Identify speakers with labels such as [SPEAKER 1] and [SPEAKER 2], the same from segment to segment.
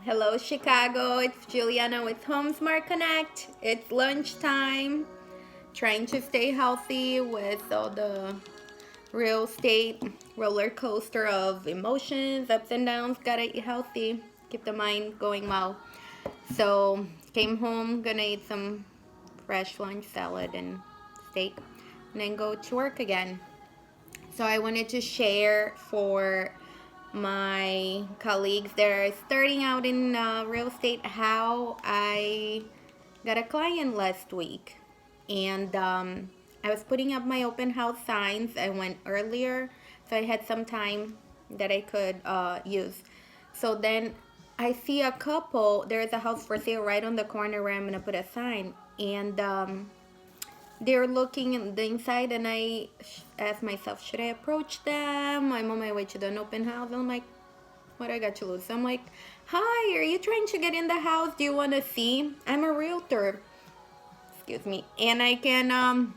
[SPEAKER 1] Hello, Chicago. It's Juliana with HomeSmart Connect. It's lunchtime. Trying to stay healthy with all the real estate roller coaster of emotions, ups and downs. Gotta eat healthy. Keep the mind going well. So, came home, gonna eat some fresh lunch salad and steak, and then go to work again. So I wanted to share for my colleagues that are starting out in real estate how I got a client last week. And I was putting up my open house signs. I went earlier, so I had some time that I could use. So then I see a couple, there's a house for sale right on the corner where I'm going to put a sign. And they're looking in the inside, and I asked myself, should I approach them? I'm on my way to an open house. I'm like, what I got to lose? I'm like, hi, are you trying to get in the house? Do you want to see? I'm a realtor. Excuse me. And I can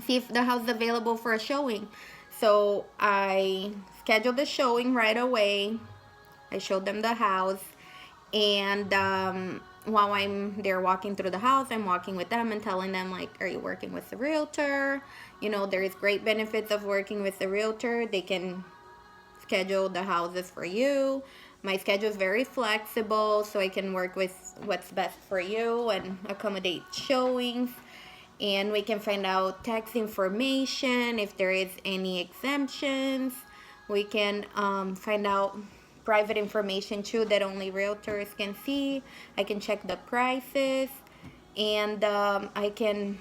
[SPEAKER 1] see if the house is available for a showing. So I scheduled the showing right away. I showed them the house, and while I'm there walking through the house, I'm walking with them and telling them, like, are you working with a realtor? You know, there is great benefits of working with a realtor. They can schedule the houses for you. My schedule is very flexible, so I can work with what's best for you and accommodate showings. And we can find out tax information, if there is any exemptions. We can find out private information too that only realtors can see. I can check the prices, and I can,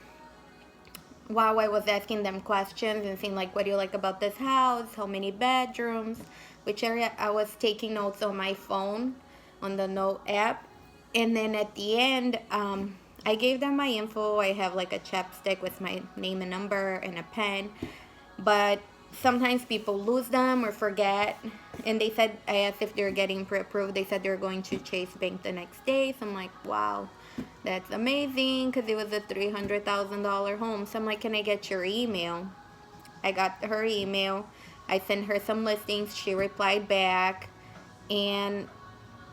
[SPEAKER 1] while I was asking them questions and saying, like, what do you like about this house, how many bedrooms, which area, I was taking notes on my phone on the note app. And then at the end, I gave them my info. I have like a chapstick with my name and number and a pen, but sometimes people lose them or forget. And they said, I asked if they're getting pre-approved. They said they're going to Chase Bank the next day. So I'm like, wow, that's amazing, because it was a $300,000 home. So I'm like, can I get your email? I got her email. I sent her some listings. She replied back, and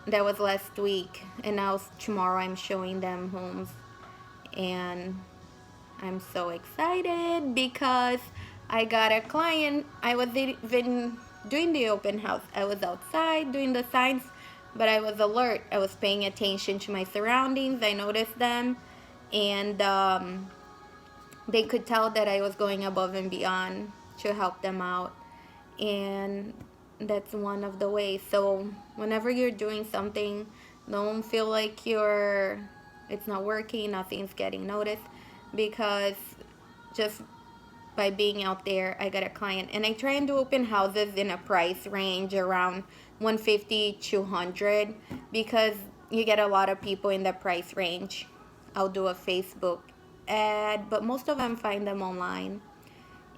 [SPEAKER 1] that was last week. And now tomorrow I'm showing them homes, and I'm so excited because I got a client. I was even doing the open house. I was outside doing the signs, but I was alert. I was paying attention to my surroundings. I noticed them, and they could tell that I was going above and beyond to help them out. And that's one of the ways. So whenever you're doing something, don't feel like it's not working, nothing's getting noticed, because just by being out there, I got a client. And I try and do open houses in a price range around 150 200, because you get a lot of people in that price range. I'll do a Facebook ad, but most of them find them online.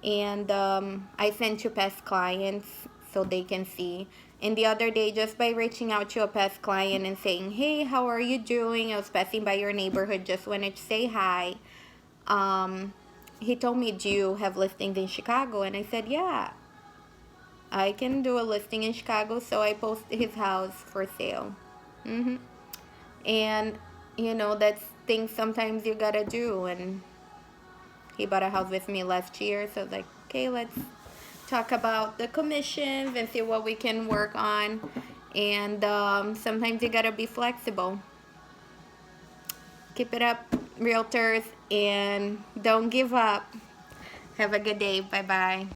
[SPEAKER 1] And I send to past clients so they can see. And the other day, just by reaching out to a past client and saying, hey, how are you doing? I was passing by your neighborhood, just wanted to say hi. He told me, do you have listings in Chicago? And I said, yeah, I can do a listing in Chicago. So I posted his house for sale. And, that's things sometimes you gotta do. And he bought a house with me last year. So I was like, okay, let's talk about the commissions and see what we can work on. And sometimes you gotta be flexible. Keep it up, realtors, and don't give up. Have a good day. Bye bye.